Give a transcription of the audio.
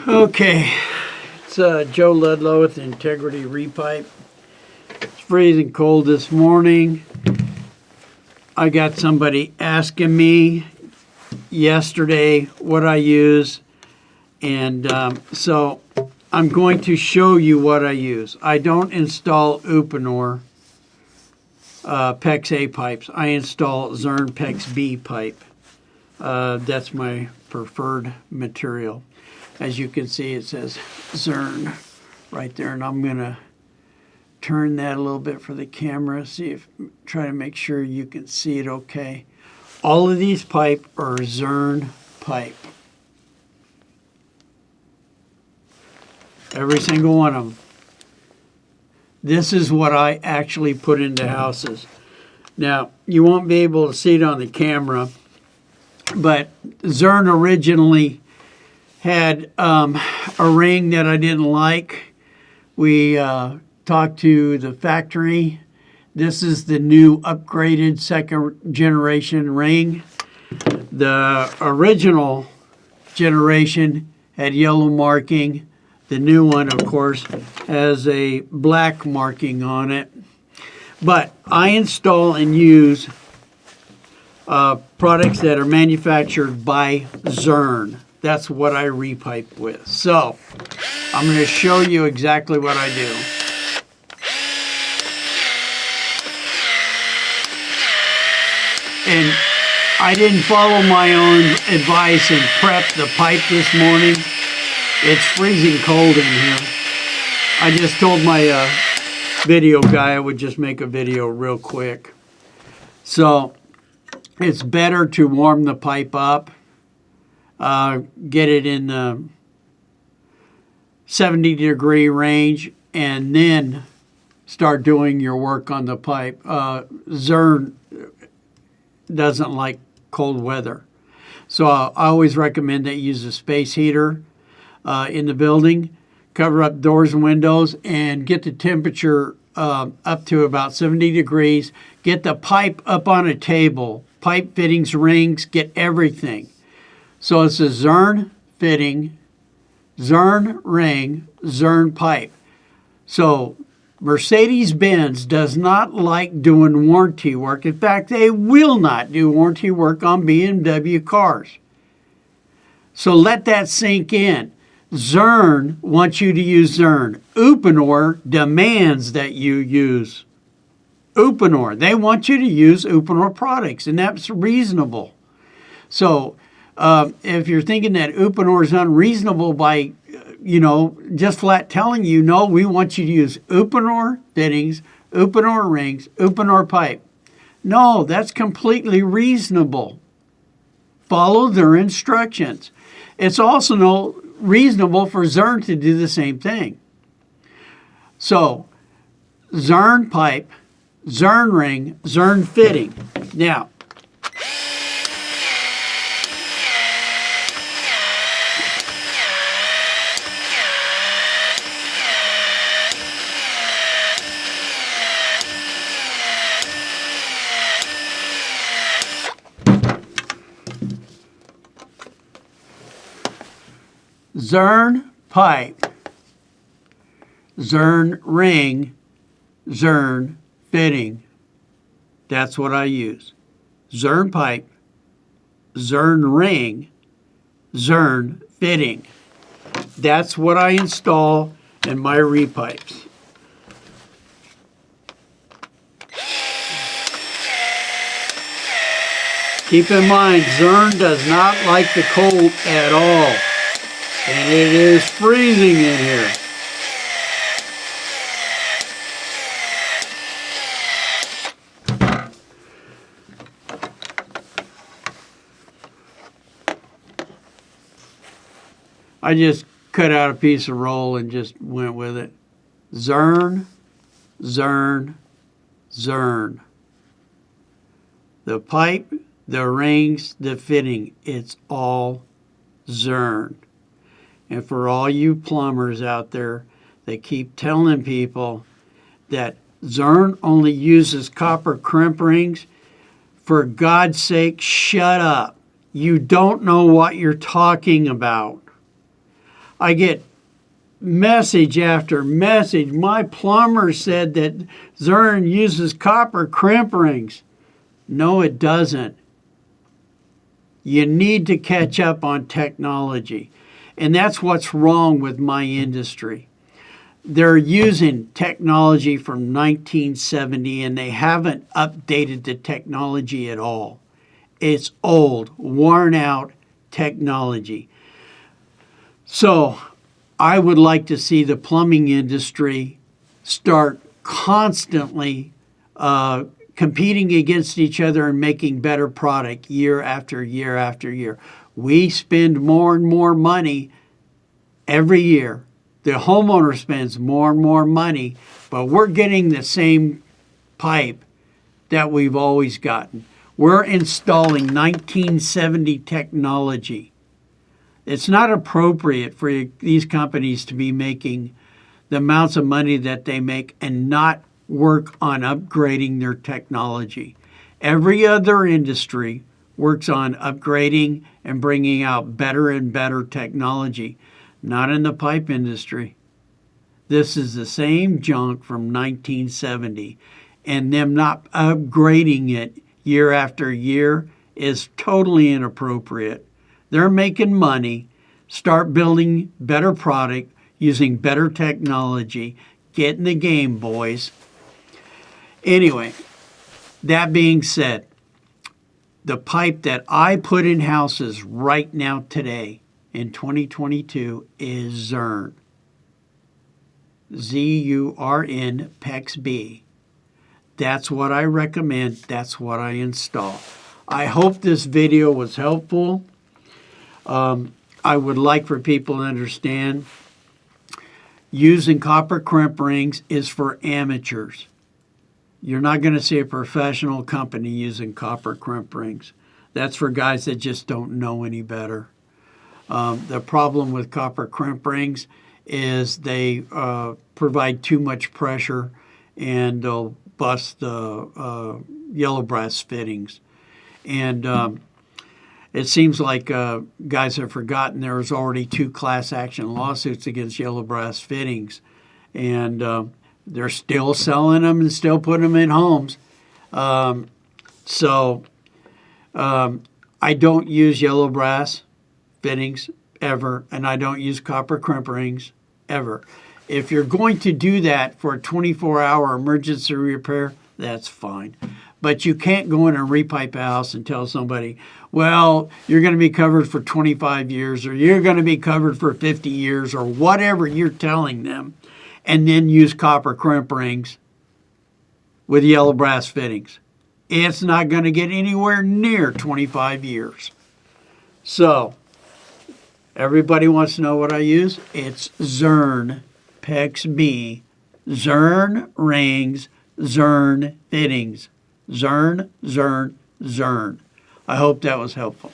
Okay, it's Joe Ludlow with Integrity Repipe. It's freezing cold this morning. I got somebody asking me yesterday what I use, and so I'm going to show you what I use. I don't install Uponor Pex A pipes. I install Zurn Pex B pipe. That's my preferred material. As you can see, it says Zurn right there, and I'm going to turn that a little bit for the camera, try to make sure you can see it okay. All of these pipe are Zurn pipe. Every single one of them. This is what I actually put into houses. Now, you won't be able to see it on the camera, but Zurn originally had a ring that I didn't like. We talked to the factory. This is the new upgraded second generation ring. The original generation had yellow marking. The new one, of course, has a black marking on it. But I install and use products that are manufactured by Zurn. That's what I repipe with. So I'm going to show you exactly what I do. And I didn't follow my own advice and prep the pipe this morning. It's freezing cold in here. I just told my video guy I would just make a video real quick. So it's better to warm the pipe up. Get it in the 70-degree range, and then start doing your work on the pipe. Zurn doesn't like cold weather. So I always recommend that you use a space heater in the building, cover up doors and windows, and get the temperature up to about 70 degrees. Get the pipe up on a table, pipe fittings, rings, get everything. So it's a Zurn fitting, Zurn ring, Zurn pipe. So Mercedes-Benz does not like doing warranty work. In fact, they will not do warranty work on BMW cars. So let that sink in. Zurn wants you to use Zurn. Uponor demands that you use Uponor. They want you to use Uponor products, and that's reasonable. So if you're thinking that Uponor is unreasonable by, just flat telling you, no, we want you to use Uponor fittings, Uponor rings, Uponor pipe. No, that's completely reasonable. Follow their instructions. It's also reasonable for Zurn to do the same thing. So, Zurn pipe, Zurn ring, Zurn fitting. Now, Zurn pipe, Zurn ring, Zurn fitting. That's what I use. Zurn pipe, Zurn ring, Zurn fitting. That's what I install in my repipes. Keep in mind, Zurn does not like the cold at all. And it is freezing in here. I just cut out a piece of roll and just went with it. Zurn, Zurn, Zurn. The pipe, the rings, the fitting, it's all Zurn. And for all you plumbers out there that keep telling people that Zurn only uses copper crimp rings, for God's sake, shut up. You don't know what you're talking about. I get message after message. My plumber said that Zurn uses copper crimp rings. No, it doesn't. You need to catch up on technology. And that's what's wrong with my industry. They're using technology from 1970 and they haven't updated the technology at all. It's old, worn out technology. So I would like to see the plumbing industry start constantly competing against each other and making better product year after year after year. We spend more and more money every year. The homeowner spends more and more money, but we're getting the same pipe that we've always gotten. We're installing 1970 technology. It's not appropriate for these companies to be making the amounts of money that they make and not work on upgrading their technology. Every other industry works on upgrading and bringing out better and better technology. Not in the pipe industry. This is the same junk from 1970, and them not upgrading it year after year is totally inappropriate. They're making money. Start building better product using better technology. Get in the game, boys. Anyway, that being said, the pipe that I put in houses right now today in 2022 is Zurn. Zurn Pex B. That's what I recommend. That's what I install. I hope this video was helpful. I would like for people to understand using copper crimp rings is for amateurs. You're not going to see a professional company using copper crimp rings. That's for guys that just don't know any better. The problem with copper crimp rings is they provide too much pressure and they'll bust the yellow brass fittings. And it seems like guys have forgotten there was already 2 class action lawsuits against yellow brass fittings. And they're still selling them and still putting them in homes. So I don't use yellow brass fittings ever, and I don't use copper crimp rings ever. If you're going to do that for a 24-hour emergency repair, that's fine. But you can't go in and repipe a house and tell somebody, well, you're going to be covered for 25 years or you're going to be covered for 50 years or whatever you're telling them, and then use copper crimp rings with yellow brass fittings. It's not going to get anywhere near 25 years. So, everybody wants to know what I use? It's Zurn Pex B. Zurn rings, Zurn fittings. Zurn, Zurn, Zurn. I hope that was helpful.